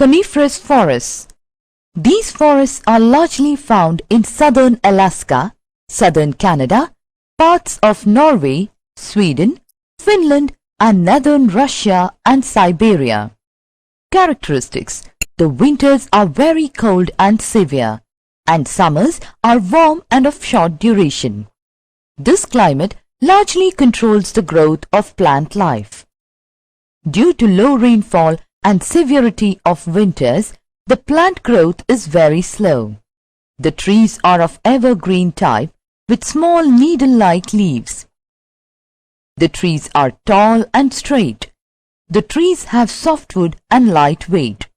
Coniferous forests. These forests are largely found in southern Alaska, southern Canada, parts of Norway, Sweden, Finland and northern Russia and Siberia. Characteristics: the winters are very cold and severe, and summers are warm and of short duration. This climate largely controls the growth of plant life. Due to low rainfall and severity of winters, the plant growth is very slow. The trees are of evergreen type with small needle-like leaves. The trees are tall and straight. The trees have softwood and light weight.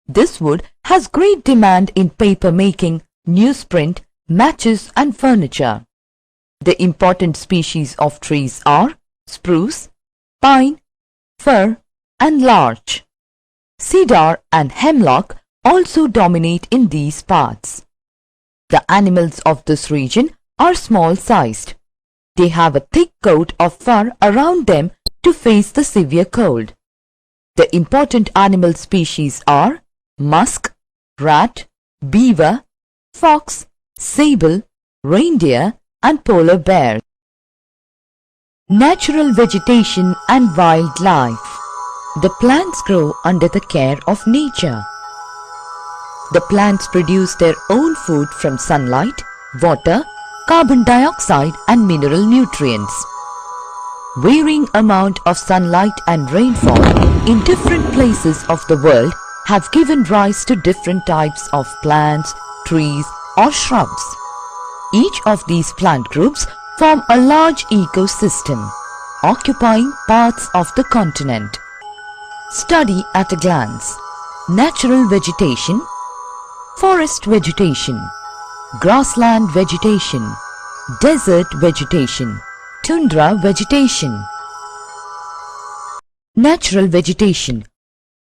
This wood has great demand in paper making, newsprint, matches and furniture. The important species of trees are spruce, pine, fir and larch. Cedar and hemlock also dominate in these parts. The animals of this region are small-sized. They have a thick coat of fur around them to face the severe cold. The important animal species are musk, rat, beaver, fox, sable, reindeer and polar bear. Natural vegetation and wildlife. The plants grow under the care of nature. The plants produce their own food from sunlight, water, carbon dioxide and mineral nutrients. Varying amount of sunlight and rainfall in different places of the world have given rise to different types of plants, trees or shrubs. Each of these plant groups form a large ecosystem, occupying parts of the continent. Study at a glance: natural vegetation, forest vegetation, grassland vegetation, desert vegetation, tundra vegetation. Natural vegetation.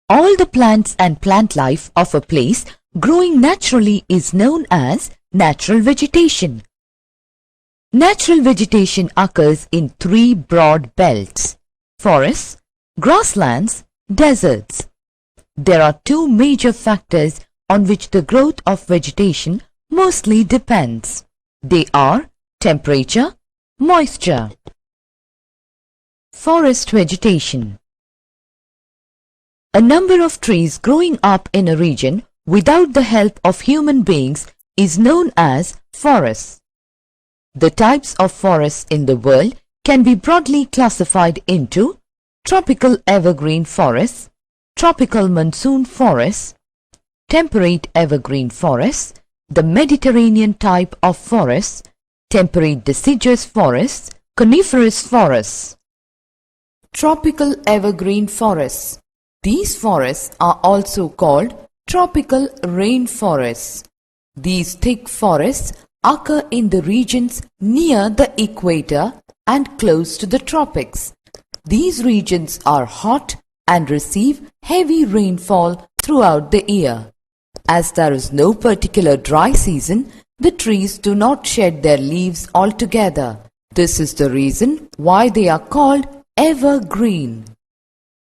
All the plants and plant life of a place growing naturally is known as natural vegetation. Natural vegetation occurs in three broad belts: forests, grasslands, deserts. There are two major factors on which the growth of vegetation mostly depends. They are temperature, moisture. Forest vegetation. A number of trees growing up in a region without the help of human beings is known as forests. The types of forests in the world can be broadly classified into tropical evergreen forests, tropical monsoon forests, temperate evergreen forests, the Mediterranean type of forests, temperate deciduous forests, coniferous forests. Tropical evergreen forests. These forests are also called tropical rainforests. These thick forests occur in the regions near the equator and close to the tropics. These regions are hot and receive heavy rainfall throughout the year. As there is no particular dry season, the trees do not shed their leaves altogether. This is the reason why they are called evergreen.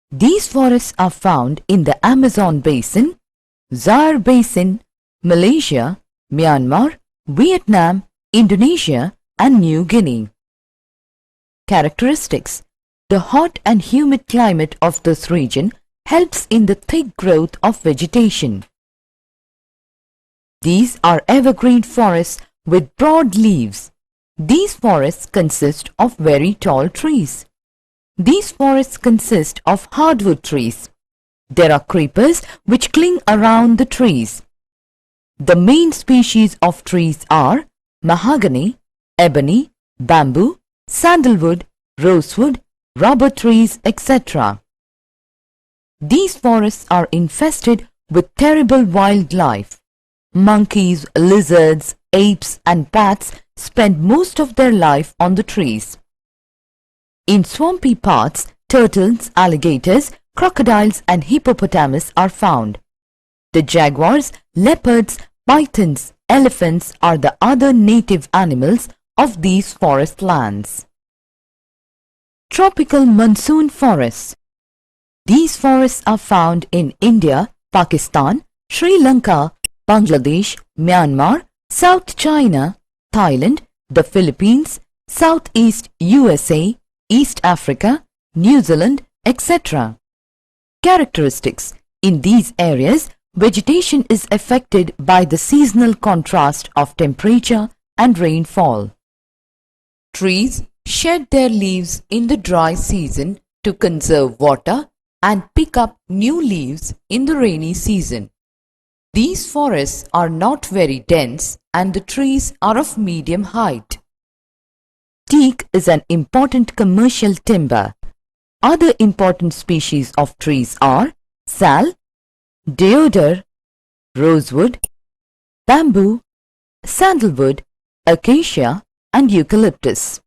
These forests are found in the Amazon basin, Zaire basin, Malaysia, Myanmar, Vietnam, Indonesia and New Guinea. Characteristics. The hot and humid climate of this region helps in the thick growth of vegetation. These are evergreen forests with broad leaves. These forests consist of very tall trees. These forests consist of hardwood trees. There are creepers which cling around the trees. The main species of trees are mahogany, ebony, bamboo, sandalwood, rosewood, rubber trees, etc. These forests are infested with terrible wildlife. Monkeys, lizards, apes and bats spend most of their life on the trees. In swampy parts, turtles, alligators, crocodiles and hippopotamus are found. The jaguars, leopards, pythons, elephants are the other native animals of these forest lands. Tropical monsoon forests. These forests are found in India, Pakistan, Sri Lanka, Bangladesh, Myanmar, South China, Thailand, the Philippines, Southeast USA, East Africa, New Zealand, etc. Characteristics. In these areas, vegetation is affected by the seasonal contrast of temperature and rainfall. Trees shed their leaves in the dry season to conserve water and pick up new leaves in the rainy season. These forests are not very dense and the trees are of medium height. Teak is an important commercial timber. Other important species of trees are sal, deodar, rosewood, bamboo, sandalwood, acacia and eucalyptus.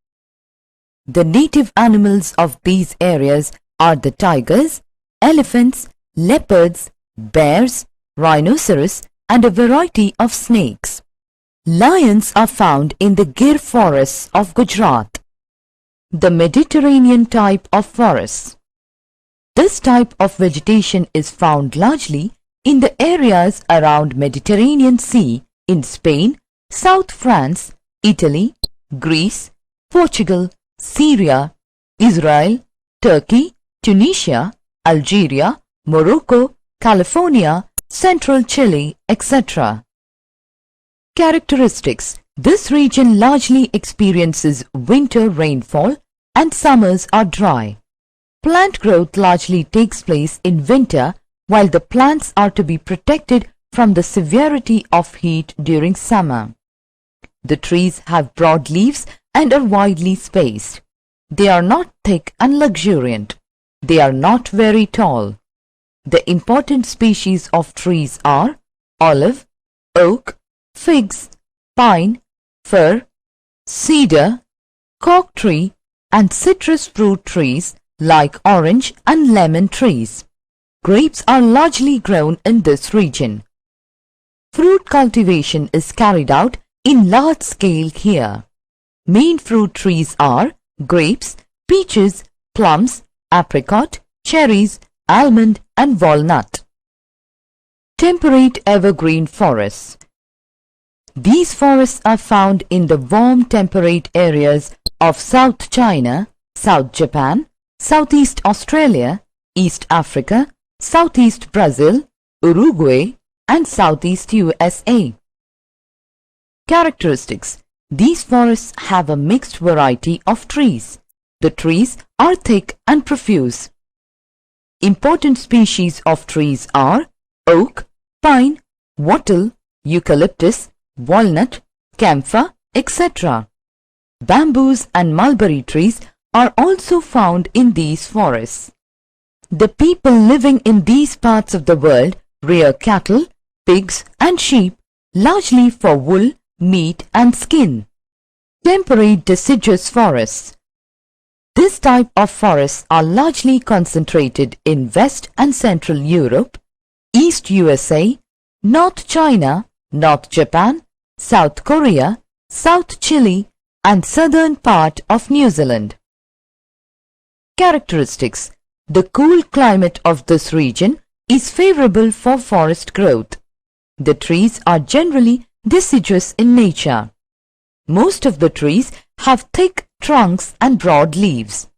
The native animals of these areas are the tigers, elephants, leopards, bears, rhinoceros and a variety of snakes. Lions are found in the Gir forests of Gujarat. The Mediterranean type of forests. This type of vegetation is found largely in the areas around Mediterranean Sea in Spain, South France, Italy, Greece, Portugal, Syria, Israel, Turkey, Tunisia, Algeria, Morocco, California, Central Chile, etc. Characteristics. This region largely experiences winter rainfall and summers are dry. Plant growth largely takes place in winter while the plants are to be protected from the severity of heat during summer. The trees have broad leaves and are widely spaced. They are not thick and luxuriant. They are not very tall. The important species of trees are olive, oak, figs, pine, fir, cedar, cork tree and citrus fruit trees like orange and lemon trees. Grapes are largely grown in this region. Fruit cultivation is carried out in large scale here. Main fruit trees are grapes, peaches, plums, apricot, cherries, almond and walnut. Temperate evergreen forests. These forests are found in the warm temperate areas of South China, South Japan, Southeast Australia, East Africa, Southeast Brazil, Uruguay and Southeast USA. Characteristics. These forests have a mixed variety of trees. The trees are thick and profuse. Important species of trees are oak, pine, wattle, eucalyptus, walnut, camphor, etc. Bamboos and mulberry trees are also found in these forests. The people living in these parts of the world rear cattle, pigs and sheep, largely for wool, meat and skin. Temperate deciduous forests. This type of forests are largely concentrated in West and Central Europe, East USA, North China, North Japan, South Korea, South Chile and southern part of New Zealand. Characteristics. The cool climate of this region is favorable for forest growth. The trees are generally deciduous in nature. Most of the trees have thick trunks and broad leaves.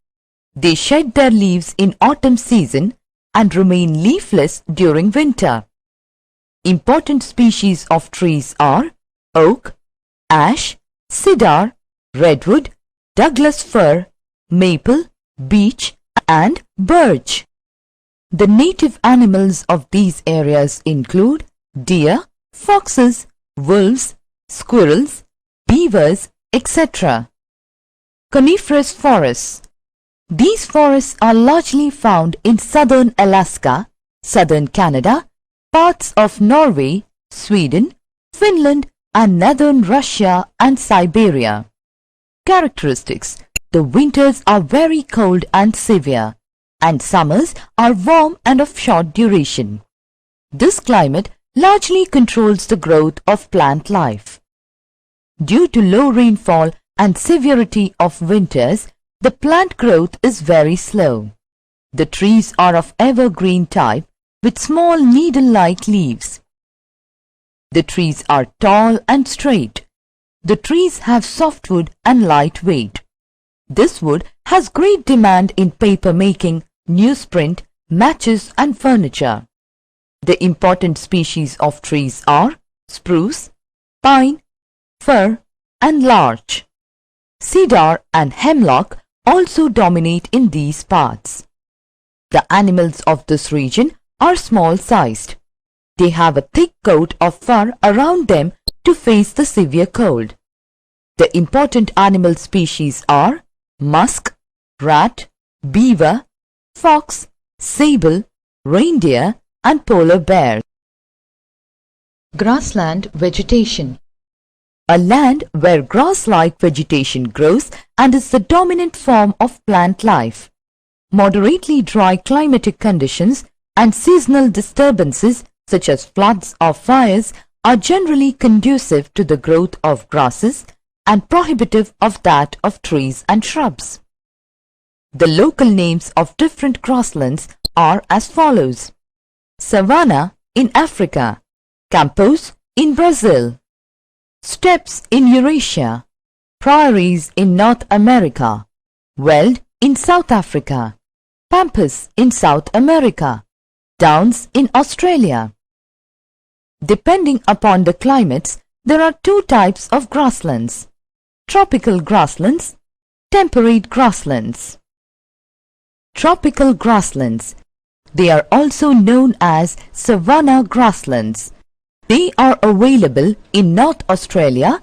They shed their leaves in autumn season and remain leafless during winter. Important species of trees are oak, ash, cedar, redwood, Douglas fir, maple, beech and birch. The native animals of these areas include deer, foxes, wolves, squirrels, beavers, etc. Coniferous forests. These forests are largely found in southern Alaska, southern Canada, parts of Norway, Sweden, Finland and northern Russia and Siberia. Characteristics. The winters are very cold and severe, and summers are warm and of short duration. This climate largely controls the growth of plant life. Due to low rainfall and severity of winters, the plant growth is very slow. The trees are of evergreen type with small needle-like leaves. The trees are tall and straight. The trees have softwood and light weight. This wood has great demand in paper making, newsprint, matches and furniture. The important species of trees are spruce, pine, fir and larch. Cedar and hemlock also dominate in these parts. The animals of this region are small-sized. They have a thick coat of fur around them to face the severe cold. The important animal species are musk, rat, beaver, fox, sable, reindeer and polar bear. Grassland vegetation. A land where grass-like vegetation grows and is the dominant form of plant life. Moderately dry climatic conditions and seasonal disturbances such as floods or fires are generally conducive to the growth of grasses and prohibitive of that of trees and shrubs. The local names of different grasslands are as follows: savanna in Africa, campos in Brazil, steppes in Eurasia, prairies in North America, veld in South Africa, pampas in South America, downs in Australia. Depending upon the climates, there are two types of grasslands: tropical grasslands, temperate grasslands. Tropical grasslands. They are also known as savanna grasslands. They are available in North Australia,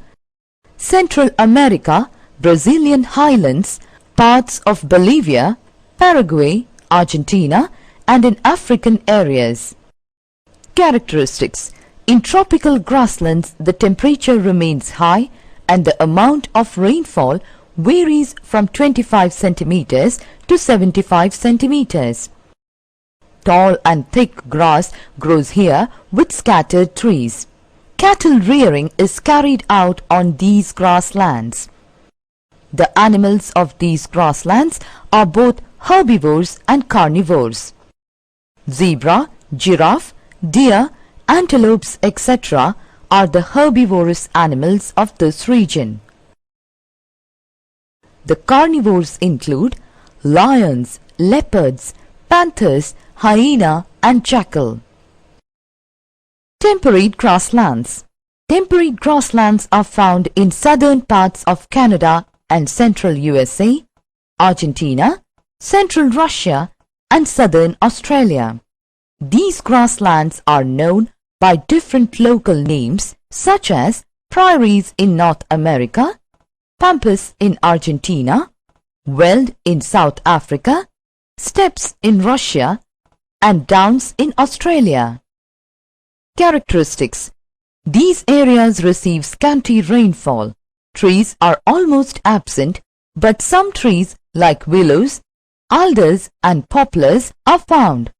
Central America, Brazilian highlands, parts of Bolivia, Paraguay, Argentina, and in African areas. Characteristics. In tropical grasslands, the temperature remains high and the amount of rainfall varies from 25 centimeters to 75 centimeters. Tall and thick grass grows here with scattered trees. Cattle rearing is carried out on these grasslands. The animals of these grasslands are both herbivores and carnivores. Zebra, giraffe, deer, antelopes, etc. are the herbivorous animals of this region. The carnivores include lions, leopards, panthers, hyena and jackal. Temperate grasslands. Temperate grasslands are found in southern parts of Canada and central USA, Argentina, central Russia and southern Australia. These grasslands are known by different local names such as prairies in North America, pampas in Argentina, veld in South Africa, steppes in Russia and downs in Australia. Characteristics. These areas receive scanty rainfall. Trees are almost absent, but some trees like willows, alders and poplars are found.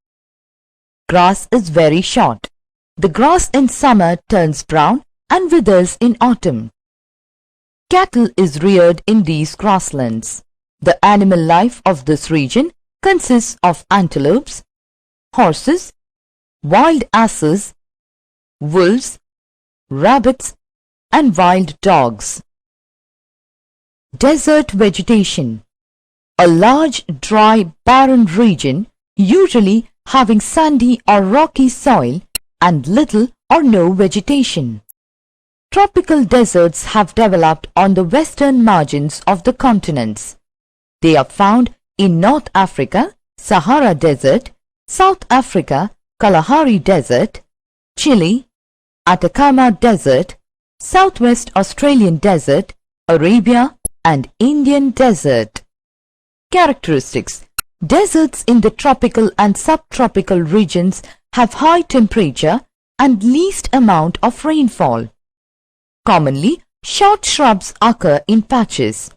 Grass is very short. The grass in summer turns brown and withers in autumn. Cattle is reared in these grasslands. The animal life of this region consists of antelopes, horses, wild asses, wolves, rabbits and wild dogs. Desert vegetation. A large, dry, barren region, usually having sandy or rocky soil and little or no vegetation. Tropical deserts have developed on the western margins of the continents. They are found in North Africa, Sahara Desert, South Africa, Kalahari Desert, Chile, Atacama Desert, Southwest Australian Desert, Arabia and Indian Desert. Characteristics. Deserts in the tropical and subtropical regions have high temperature and least amount of rainfall. Commonly, short shrubs occur in patches.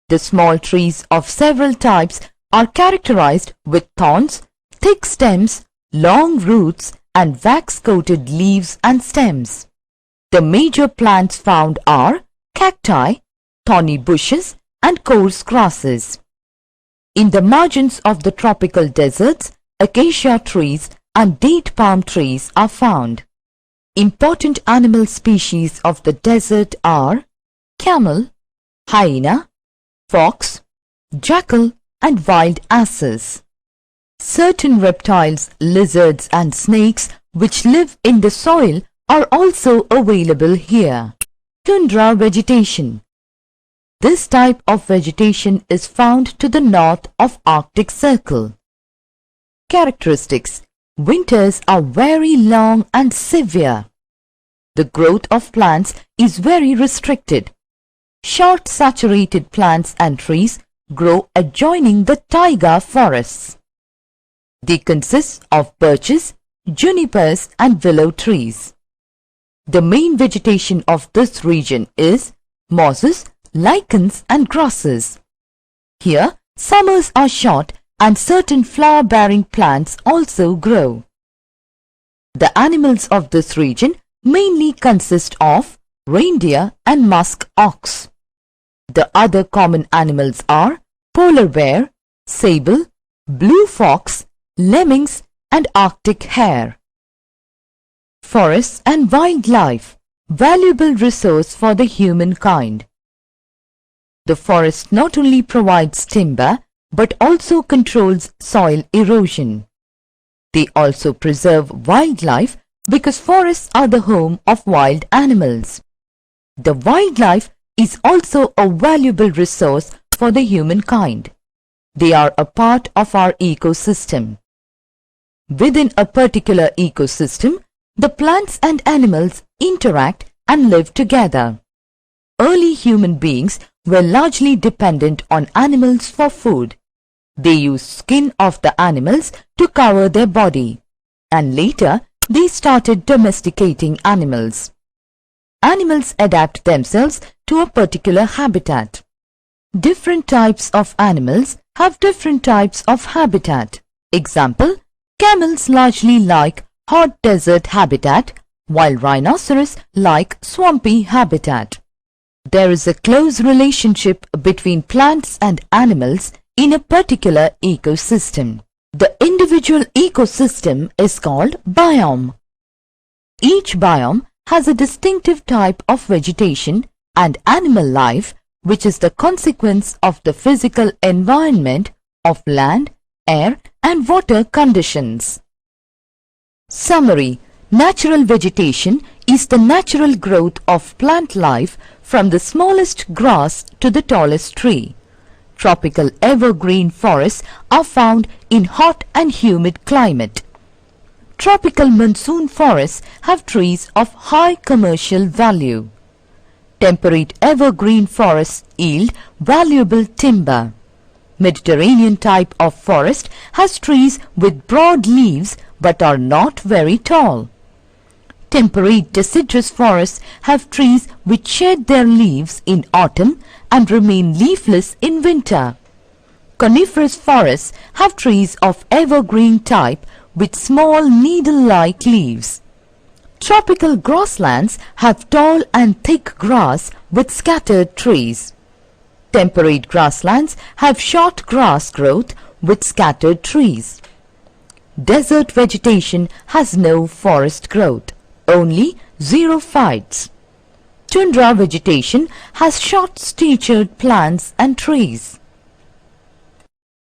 The small trees of several types are characterized with thorns, thick stems, long roots and wax-coated leaves and stems. The major plants found are cacti, thorny bushes and coarse grasses. In the margins of the tropical deserts, acacia trees and date palm trees are found. Important animal species of the desert are camel, hyena, fox, jackal and wild asses. Certain reptiles, lizards and snakes which live in the soil are also available here. Tundra vegetation. This type of vegetation is found to the north of Arctic Circle. Characteristics. Winters are very long and severe. The growth of plants is very restricted. Short saturated plants and trees grow adjoining the taiga forests. They consist of birches, junipers and willow trees. The main vegetation of this region is mosses, lichens and grasses. Here, summers are short and certain flower-bearing plants also grow. The animals of this region mainly consist of reindeer and musk ox. The other common animals are polar bear, sable, blue fox, lemmings and Arctic hare. Forests and wildlife, valuable resource for the humankind. The forest not only provides timber but also controls soil erosion. They also preserve wildlife because forests are the home of wild animals. The wildlife is also a valuable resource for the humankind. They are a part of our ecosystem. Within a particular ecosystem, the plants and animals interact and live together. Early human beings were largely dependent on animals for food. They used skin of the animals to cover their body, and later they started domesticating animals. Animals adapt themselves to a particular habitat. Different types of animals have different types of habitat. Example, camels largely like hot desert habitat, while rhinoceros like swampy habitat. There is a close relationship between plants and animals in a particular ecosystem. The individual ecosystem is called biome. Each biome has a distinctive type of vegetation and animal life which is the consequence of the physical environment of land, air and water conditions. Summary. Natural vegetation is the natural growth of plant life from the smallest grass to the tallest tree. Tropical evergreen forests are found in hot and humid climate. Tropical monsoon forests have trees of high commercial value. Temperate evergreen forests yield valuable timber. Mediterranean type of forest has trees with broad leaves but are not very tall. Temperate deciduous forests have trees which shed their leaves in autumn and remain leafless in winter. Coniferous forests have trees of evergreen type with small needle-like leaves. Tropical grasslands have tall and thick grass with scattered trees. Temperate grasslands have short grass growth with scattered trees. Desert vegetation has no forest growth, only xerophytes. Tundra vegetation has short-statured plants and trees.